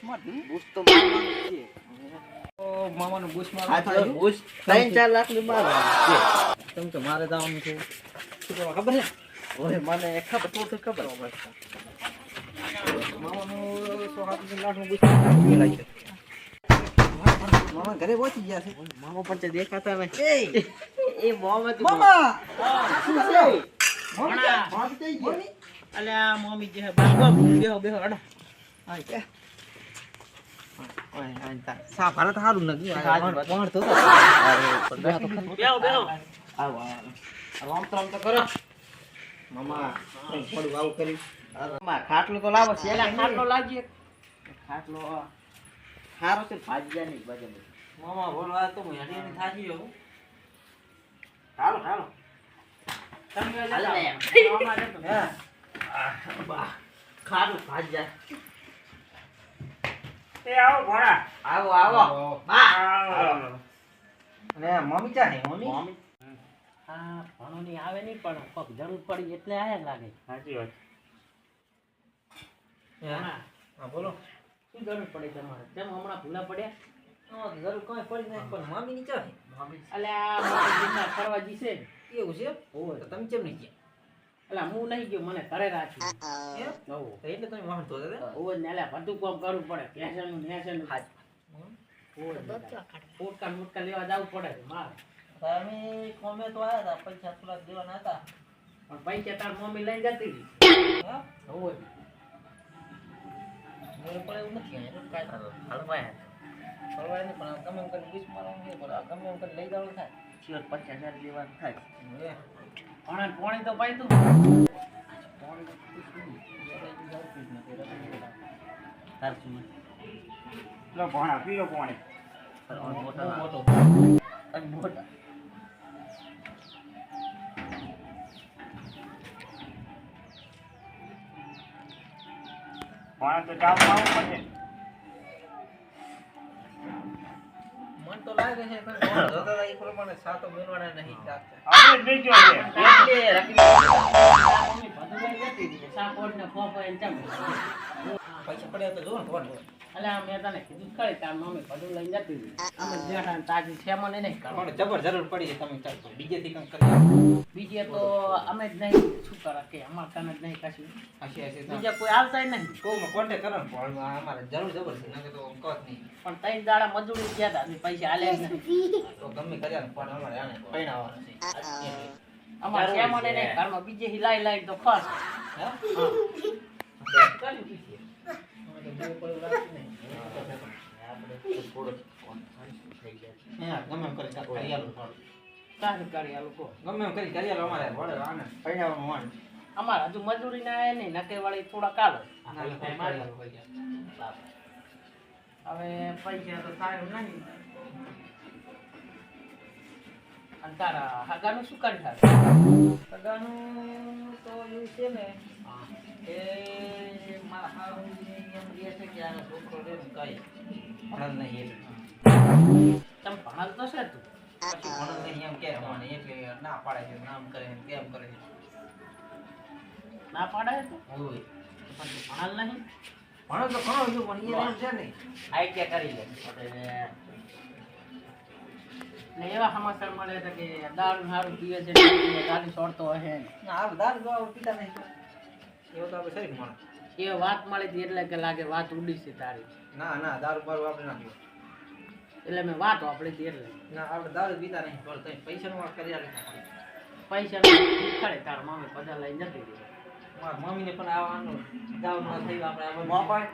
Bush તો મારવાનું છે. ઓ મામાનું બુશ હા મારવાનું તો બુશ 3-4 લાખ ની મારવાનું છે. કેમ કે મારે જવાનું છે શું કરવા ખબર છે ઓય મને ખબર તો ખબર મામાનું 100-150 લાખનું બુશ મેલાઈ છે મામા ઘરે પહોંચી ગયા છે. મામા પણ દેખાતા નહીં એ મોહમ્મદ મામા શું છે? ભણા ભાગ થઈ ગયા. અલ્યા મમ્મી જે બાંગો બેહો બેહો અડા આય કે ઓય આંતા સા ભારત હારું નથી કોણ તો બેહો બેહો આવો રામ રામ તો કરો મામા થોડું આવું કરી મામા ખાટલો તો લાવો છે. એલા ખાટલો લાગીએ ખાટલો હારો છે ભાજ્યા નહીં બજે મામા બોલવા તો હું હેડીની થાજી હું હાલો હાલો તમે હાલે ને. મામા જતો હે બા ખાટલો ભાજ્યા. એ આવો ભણા આવો આવો બા આવો અને મમ્મી ચા હે મમ્મી મમ્મી આ ભણોની આવે નહીં પણ કોક જરૂર પડી એટલે આયા લાગે સાચી વાત હા બોલો શું જરૂર પડે તમારે તેમ હમણાં ભૂલા પડ્યા જરૂર કોઈ પડી નહીં પણ મમ્મી ની ચા હે મમ્મી અલ્યા મારી દીકરા ફરવા જીશે એવું છે ઓય તો તમે કેમ નહીં ગયા? અલ્યા હું નહીં ગયો મને ઘરે રાખ્યું એમ? ઓહ તો એટલે તમે વાહણતો હતા ઓય ને અલ્યા બધું કામ કરવું પડે પેશનનું નેશનનું ઓય પોટકા મોટકા લેવા જવું પડે મારે તમે કોમે તો આયા હતા પૈસા થોડા દેવાના હતા. પણ પૈસા તાર મમ્મી લઈને જતી રહી હા ઓય મેરે પર એવું નથી એનું કાઈ થતો હલવાય હલવાય નહીં પણ ગમે એમ કરી બીસ મારવાનું છે પણ ગમે એમ કરી લઈ જવાનું થાય શિયોર 50,000 લેવાનું થાય. પણ પોણી તો પાઈ તું લો ભણા પીરો પોણી મોટા પણ તો ચાપ આવું પડે મન તો લાગે છે પણ કોણ જોતા એ પ્રમાણે સાતો મેળવાના નહીં ચાકતા આપણે નહીં જોઈએ એટલે રાખી મમ્મી બધું લઈ જતી રહી સાકોડ ને ફોફો એમ ચમ પૈસા પડ્યા તો જો ને કોણ અલ્યા મેં તને કીધું જ ખરી તાર મમ્મી બધું લઈ જતી રહી અમે જેઠા ને તાજી છે મને નહીં કરવા પણ જબર જરૂર પડી છે તમે ચાલતો બીજેથી કંઈક કરી બીજે તો અમે જ નહીં શું કરે કે અમાર કાને જ નહીં કશું હસી હસી બીજા કોઈ આવતા નહીં કોમાં કોન્ટેક્ટ કરો ને પણ અમારે જરૂર જબર છે નકર તો કહત નહીં પણ ત્રણ દાડા મજૂરી ગયા હતા હજી પૈસા હાલે જ નહીં તો ગમે કર્યા ને પણ અમારે આને પૈણાવવાનું છે અમાર છે મને નહીં ઘરમાં બીજે હિલાઈ લાઈ તો ખસ હે કર્યું પીછે ગમે એમ કરી કરિયાલો કાઢ કરી આ લોકો ગમે એમ કરી કરિયાલો અમારે વડે આને પૈણાવવાનું વાણ અમાર હજુ મજૂરી ના આવે નહીં નકે વાળી થોડા કાલો હવે પૈસા તો સારું નહીં અને તારા હગાનું શું કરી થાય સગાનું તો એવું છે ને એ મારા હારુજી એમ કહે છે કે આનો છોકરો રે ને કઈ ભણલ નહીં તમે ભણાલ તો છે તું પછી ભણલ નહીં એમ કે મને એટલે ના પાડે છે નામ કરે છે તેમ કરે છે ના પાડે તો હોય પછી ભણાલ નહીં ભણો તો ઘણો છું પણ એ એમ છે ને આઈડિયા કરી લે ને એવા સમાચાર મળે છે કે દારૂ સારું પીવે છે દારૂ છોડતો હશે ના આ દારૂ દવા પીતા નહીં એવો તો આપણે શરીર માણસ એ વાત મળી હતી એટલે કે લાગે વાત ઉડી છે તારી ના ના દારૂ બારૂ આપણે ના પીવા એટલે મેં વાત વાપરી હતી એટલે ના આપણે દારૂ પીતા નહીં પણ તમે પૈસાનું વાત કરી આલે પૈસા ખડે તારા મમ્મી બધા લઈ જતી રહી મારા મમ્મીને પણ આવવાનું દારૂ ન થઈ આપણે મોબાઈલ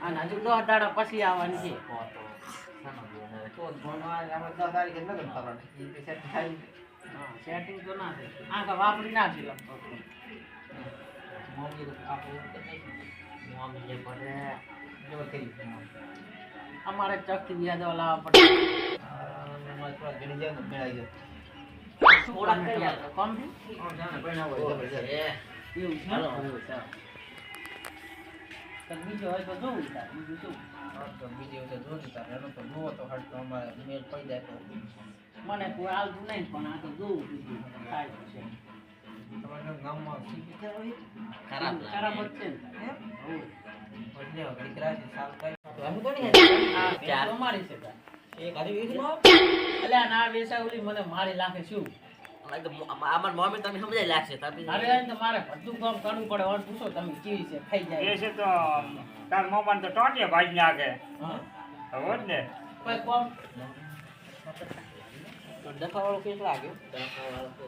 અને હજુ 10 દાડા પછી આવવાની છે તો ભણવા આપણે 10 તારીખે લગ્ન કરવાના એ પૈસા થાય હા સેટિંગ તો ના થાય આ તો વાપરી ના છે લગતો મમ્મી તો આપણે મમ્મી જે ભણે જો થઈ અમારે ચકથી યાદો લાવવા પડે મારે થોડા ઘણી જાય ને મેળાઈ જાય થોડા કરી આલો કોમ જાણે પૈણા હોય જબરજસ્ત એવું છે હાલો. એવું છે તો બીજો હોય તો જોવું તાર બીજું શું તો બીજી વખતે જોઈ તારે એનો તો જોવો તો હટ તો અમારે મેળ પડી જાય તો મને કોઈ આવતું નહીં પણ આ તો જોવું બીજું થાય તો છે તમારા ગામમાં શીખી ગયા હોય ખરાબ જ છે ને એમ હોવે. એટલે ઘડીક રાખી સાફ કરી અમે કોની આ ચાર મારી છે તાર. એક આધી વીસમાં અલ્યા ના વેસાવલી મને મારી લાખે શું અમાર મમ્મી તમે સમજાઈ લાગશે તમે અરે આ તો મારે બધું કામ કરવું પડે ઓર પૂછો તમે કેવી છે ખાઈ જાય એ છે તો તાર મોબાઈલ તો ટોટિયા ભાજી નાખે હા હવે જ ને કોઈ કોમ તો ડફાવાળો કેસ લાગ્યો ડફાવાળો કે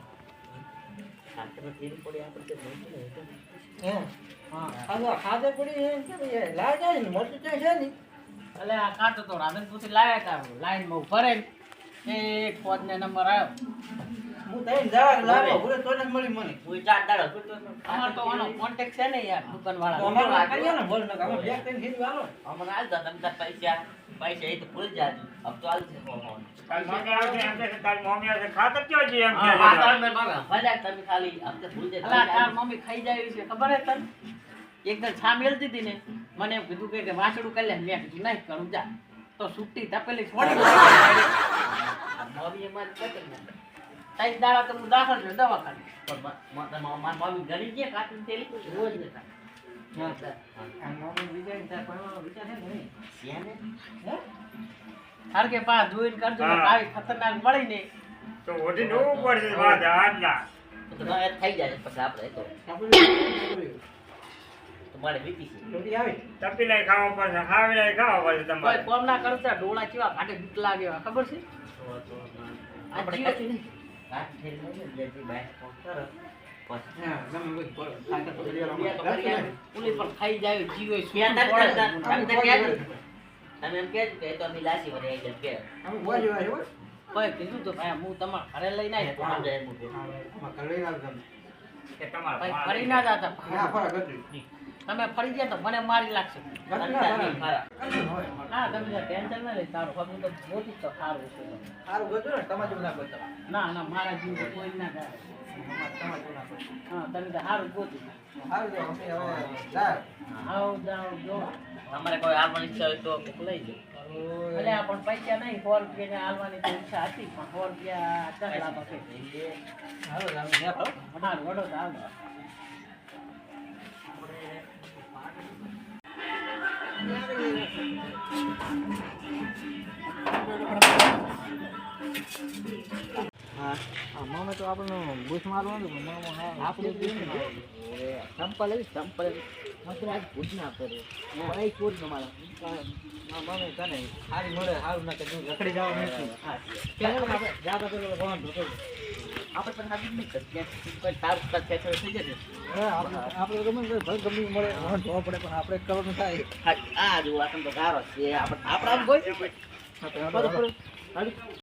ખાતર ફેર પડી આપણે તે મોટી ને હે હા ખાધે પડી હે લાવ જાય ને મોટું છે ને અલે આ કાંટો તો રાધન પૂછી લાવ્યા તા લાઈન માં ઉભા રહીને એક ફોન ને નંબર આવ્યો હું તઈ જવા લાવો ભૂલે તો જ મળી મને કોઈ ચાર દાડો તો અમાર તો આનો કોન્ટેક્ટ છે ને યાર દુકાન તો વાળા અમારે કરીએ ને બોલ ને અમે બેક કરીને સીધું આલો અમને આલ દા તમે પૈસા પૈસા એ તો ભૂલ જાજો અબ તો આલ છે ફોન તાર મમ્મી આવશે એમ કે તાર મમ્મી આવશે ખાતર કયો છે એમ હા, કે આ તાર મે બાબા ભલે તમે ખાલી અબ તો ભૂલ અલા તાર જાય મમ્મી ખાઈ જાય એવી છે ખબર હે તને એકદમ છા મેલતી હતી ને મને એમ કીધું કે વાસડું કરી લે મેં કીધું નહીં કરું જા તો સુટ્ટી તપેલી છોડી મમ્મી અમારી પતંગ ના તઈ દાડા તો હું દાખલ છે દવાખાને પણ મમ્મી ઘણી જે કાટું તેલી રોજ ને આ મમ્મી વિચાર તાર પરવાનો વિચાર છે ને શેને હાર કે પા જોઈન કરજો ને હા. આવી ખતરનાક મળી ને તો ઓઢી નવું પડશે વાત આજના તો ના થઈ જાય પછી આપણે તો આપણે તમારે વીતી છે રોટી આવી તપી લઈ ખાવા પડશે ખાવી લઈ ખાવા પડશે કોઈ તમારે કોમ ના કરતા ડોળા કેવા કાઢે બીક લાગે એવા, ખબર છે આપણે જીવ- કશું નહીં કાટ ફેર નહીં જેથી બહાર ફોન કરો પછી હા ગમે કોઈ બોલ ખાતા તો બે તો કરી આલો. પુલી પણ ખાઈ જાય જીવે ત્યાં શું તરત પડે. તમે તો કહેજો. તમે એમ કહેજો કે તો અમે લાસી વડે આવી જાય કે અમે બોલ જેવા છે કોઈ કીધું તો ભાઈ હું તમારા ઘરે લઈને તો આવ્યો આમ જાય મૂકે. આમાં કલઈ ના ગમે કે તમારે ભાઈ ફરી ના ના જાતા ફરક હતી તમે ફરી ગયા તો મને મારી લાગશે ગતિ ના અંતરની ફરક ફરક. કશું હોય ના તમે ટેન્શન ના લઈ તારું હું તો મોટી તો સારું છે સારું ગતું ને તમારે જેવું ના ગતું ના ના મારા જીવ તો કોઈ ના કરે તમારે જેવું ના ગતું હા તમે તો સારું ગોતું સારું જો અમે હવે જાય આવ જાવ જો તમારે કોઈ હાલવાની ઈચ્છા હોય તો કોક લઈ જાઓ. એટલે આ પણ પૈસા નહીં 100 રૂપિયા હાલવાની તો ઈચ્છા હતી પણ 100 રૂપિયા ચાલ લાવો છે હાલો અમે ગયા ખાઓ સારું વડો તો હાલો હા મામા તો આપણને બુશ મારવાનું પણ મામા હા આપણે સંપલ મતલબ આજ ભૂત ના કરે ભાઈ કોડ ન મારા મામા તને સારી મળે સારું ના કે રખડી જાવ નથી આપણે જાતા પેલો ભગવાન ભગવાન આપણે પણ હાજી નહીં કરતા. કોઈ તારું તાર ખેંચાવ થઈ જશે. આપણે ગમે તે ભલે ગમે તે મળે વાહન ધોવા પડે પણ આપણે કરવાનું થાય આ જો આ તો ગારો છે આપણે આમ ગોઈ આપણે